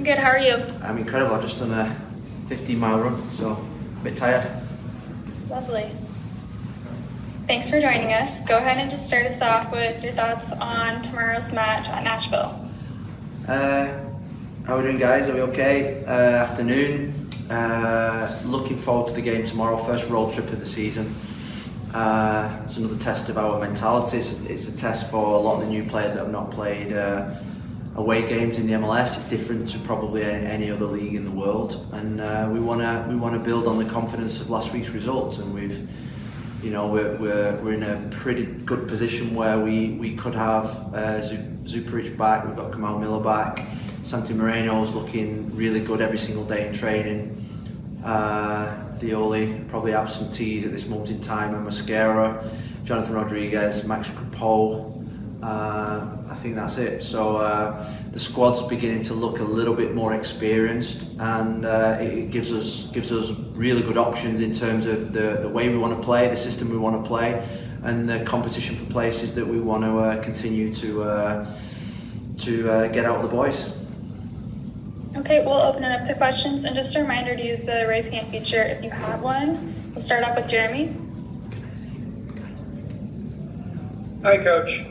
Good, how are you? I'm incredible. I've just done a 15-mile run, so a bit tired. Lovely. Thanks for joining us. Go ahead and just start us off with your thoughts on tomorrow's match at Nashville. How are we doing, guys? Are we okay? Afternoon. Looking forward to the game tomorrow. First road trip of the season. It's another test of our mentality. It's a test for a lot of the new players that have not played away games in the MLS. It's different to probably any other league in the world, and we want to build on the confidence of last week's results. And we're in a pretty good position where we could have Zuparic back. We've got Kamal Miller back. Santi Moreno's looking really good every single day in training. The only probably absentees at this moment in time are Mascara, Jonathan Rodriguez, Max Crepeau. I think that's it. So the squad's beginning to look a little bit more experienced, and it gives us really good options in terms of the way we want to play, the system we want to play, and the competition for places that we want to continue to get out of the boys. Okay, we'll open it up to questions, and just a reminder to use the raise hand feature if you have one. We'll start off with Jeremy. Hi, Coach.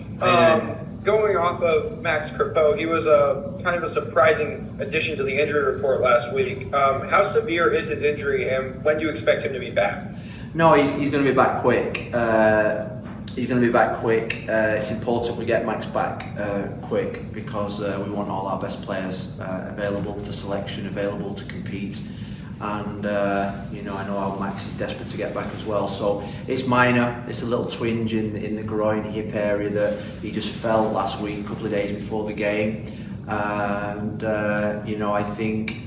Going off of Max Crepeau, he was a kind of a surprising addition to the injury report last week. How severe is his injury, and when do you expect him to be back? No, he's going to be back quick. It's important we get Max back quick, because we want all our best players available for selection, available to compete. And I know how Max is desperate to get back as well. So it's minor. It's a little twinge in the groin hip area that he just felt last week, a couple of days before the game. And I think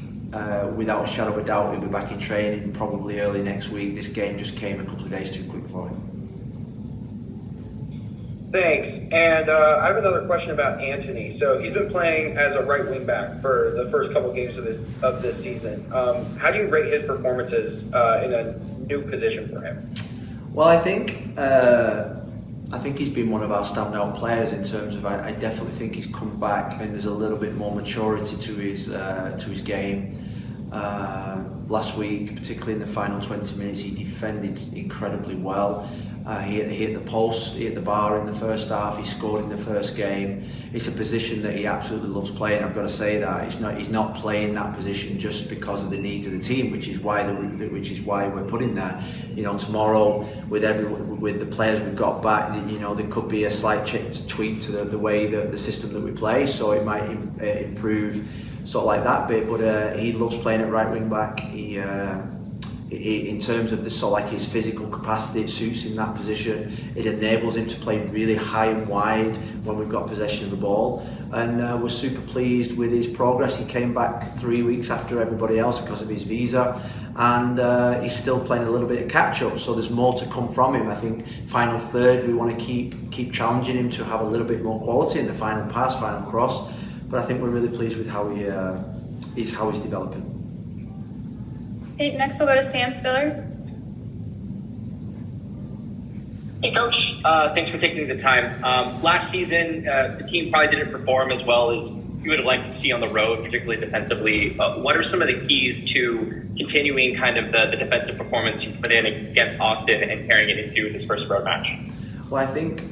without a shadow of a doubt he'll be back in training probably early next week. This game just came a couple of days too quick for him. Thanks. And I have another question about Anthony. So he's been playing as a right wing back for the first couple games of this season. How do you rate his performances in a new position for him? Well, I think he's been one of our standout players in terms of I definitely think he's come back and there's a little bit more maturity to his game. Last week, particularly in the final 20 minutes, he defended incredibly well. He hit the post, he hit the bar in the first half, he scored in the first game. It's a position that he absolutely loves playing. I've got to say that he's not playing that position just because of the needs of the team, which is why we're putting there. Tomorrow with the players we've got back, there could be a slight tweak to the way the system that we play, so it might improve sort of like that bit. But he loves playing at right wing back. In terms of his physical capacity, it suits him that position. It enables him to play really high and wide when we've got possession of the ball, and we're super pleased with his progress. He came back 3 weeks after everybody else because of his visa, and he's still playing a little bit of catch up, so there's more to come from him. I think final third we want to keep challenging him to have a little bit more quality in the final pass, final cross, but I think we're really pleased with how he's developing. Okay, next we'll go to Sam Spiller. Hey, Coach. Thanks for taking the time. Last season, the team probably didn't perform as well as you would have liked to see on the road, particularly defensively. What are some of the keys to continuing kind of the defensive performance you put in against Austin and carrying it into this first road match? Well, I think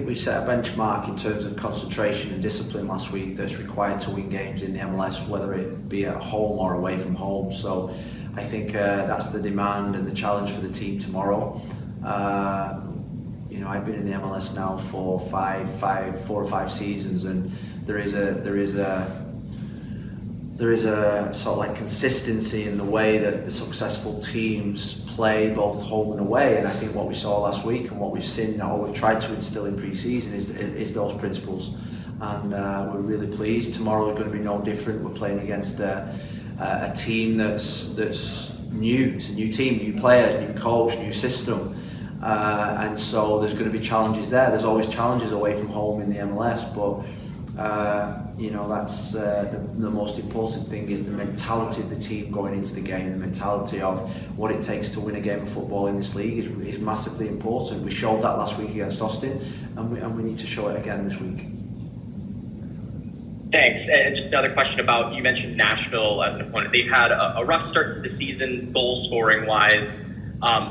we set a benchmark in terms of concentration and discipline last week that's required to win games in the MLS, whether it be at home or away from home. So I think that's the demand and the challenge for the team tomorrow. I've been in the MLS now for 4 or 5 seasons, and there is a sort of like consistency in the way that the successful teams play both home and away. And I think what we saw last week and what we've seen now, we've tried to instill in pre-season is those principles, and we're really pleased. Tomorrow is going to be no different. We're playing against a team that's new. It's a new team, new players, new coach, new system, and so there's going to be challenges there. There's always challenges away from home in the MLS, but that's the most important thing is the mentality of the team going into the game. The mentality of what it takes to win a game of football in this league is massively important. We showed that last week against Austin, and we need to show it again this week. Thanks. And just another question about, you mentioned Nashville as an opponent. They've had a rough start to the season, goal scoring wise.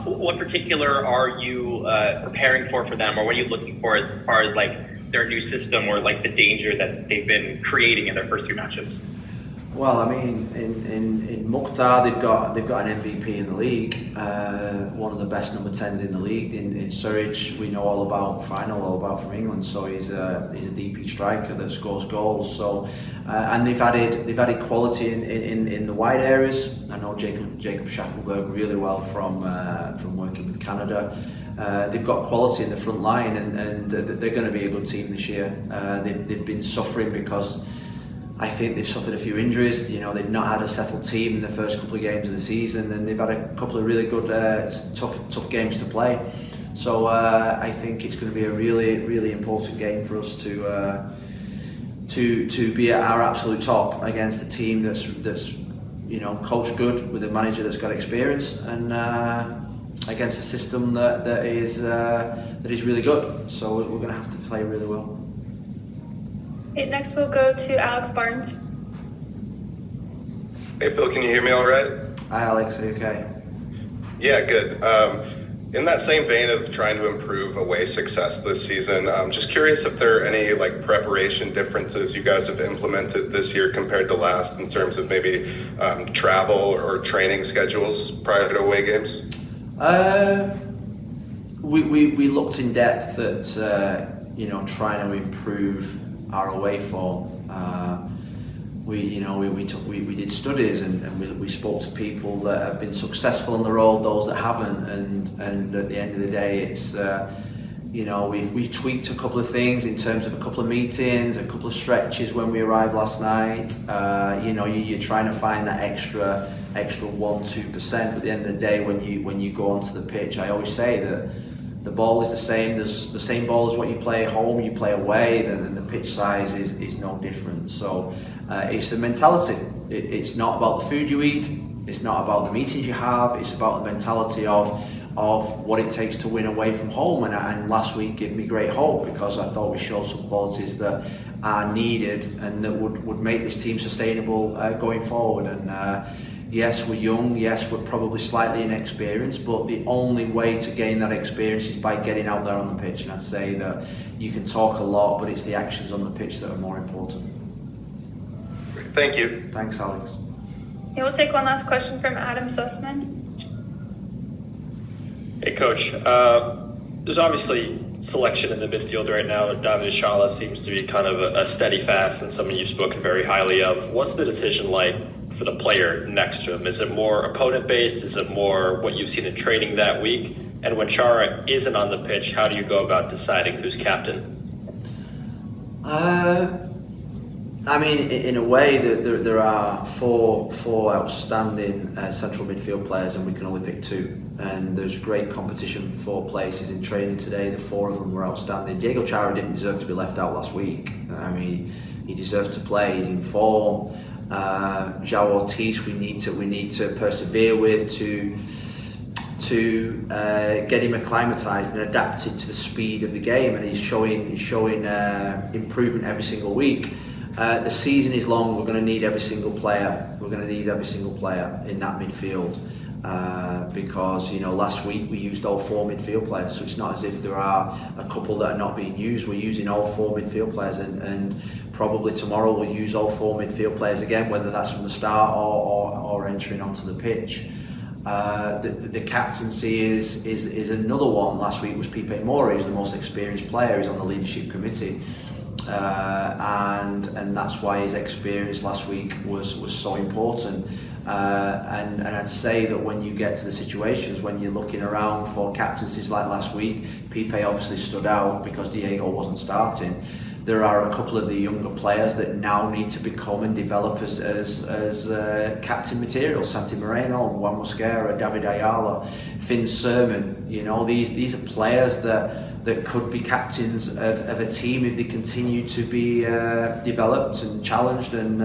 What particular are you preparing for them, or what are you looking for as far as like their new system or like the danger that they've been creating in their first 3 matches? Well, I mean, in Mukhtar, they've got an MVP in the league, one of the best number 10s in the league. In Surridge, we know all about from England. So he's a DP striker that scores goals. So and they've added quality in the wide areas. I know Jacob Schaffelberg really well from working with Canada. They've got quality in the front line, and they're going to be a good team this year. They've been suffering because I think they've suffered a few injuries. You know, they've not had a settled team in the first couple of games of the season, and they've had a couple of really good, tough games to play. So I think it's going to be a really important game for us to be at our absolute top against a team that's coached good, with a manager that's got experience, and against a system that is really good. So we're going to have to play really well. Okay, next we'll go to Alex Barnes. Hey Phil, can you hear me all right? Hi Alex, are you okay? Yeah, good. In that same vein of trying to improve away success this season, just curious if there are any like preparation differences you guys have implemented this year compared to last, in terms of maybe travel or training schedules prior to away games? We looked in depth at trying to improve our away form. We did studies, and we spoke to people that have been successful on the road, those that haven't, and at the end of the day, it's we've tweaked a couple of things in terms of a couple of meetings, a couple of stretches when we arrived last night. You're trying to find that extra 1-2%. At the end of the day, when you go onto the pitch, I always say that the ball is the same. There's the same ball as what you play at home, you play away, and the pitch size is no different. So it's the mentality. It's not about the food you eat, it's not about the meetings you have, it's about the mentality of what it takes to win away from home. And last week gave me great hope, because I thought we showed some qualities that are needed and that would make this team sustainable going forward. And yes, we're young, yes, we're probably slightly inexperienced, but the only way to gain that experience is by getting out there on the pitch. And I'd say that you can talk a lot, but it's the actions on the pitch that are more important. Thank you. Thanks, Alex. Okay, we'll take one last question from Adam Sussman. Hey, Coach. There's obviously selection in the midfield right now. David Shala seems to be kind of a steady fast, and someone you've spoken very highly of. What's the decision like for the player next to him? Is it more opponent-based? Is it more what you've seen in training that week? And when Chara isn't on the pitch, how do you go about deciding who's captain? I mean, in a way, there are four outstanding central midfield players, and we can only pick 2. And there's great competition for places in training today. The 4 of them were outstanding. Diego Chara didn't deserve to be left out last week. I mean, he deserves to play. He's in form. João Ortiz, we need to persevere with to get him acclimatised and adapted to the speed of the game, and he's showing improvement every single week. The season is long. We're going to need every single player. We're going to need every single player in that midfield, because last week we used all 4 midfield players. So it's not as if there are a couple that are not being used. We're using all 4 midfield players, and probably tomorrow we'll use all 4 midfield players again, whether that's from the start or entering onto the pitch. The captaincy is another one. Last week was Pipe Mora, who's the most experienced player. He's on the leadership committee. And that's why his experience last week was so important. And I'd say that when you get to the situations when you're looking around for captaincies like last week, Pipe obviously stood out because Diego wasn't starting. There are a couple of the younger players that now need to become and develop as captain material. Santi Moreno, Juan Mosquera, David Ayala, Finn Sermon. These are players that could be captains of a team if they continue to be developed and challenged and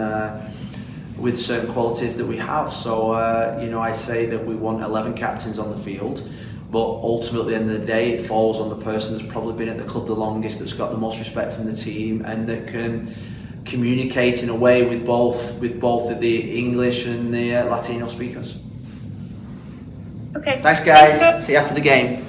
with certain qualities that we have. So I say that we want 11 captains on the field, but ultimately at the end of the day it falls on the person that's probably been at the club the longest, that's got the most respect from the team, and that can communicating away with both the English and the Latino speakers. Okay. Thanks, guys. Coach. See you after the game.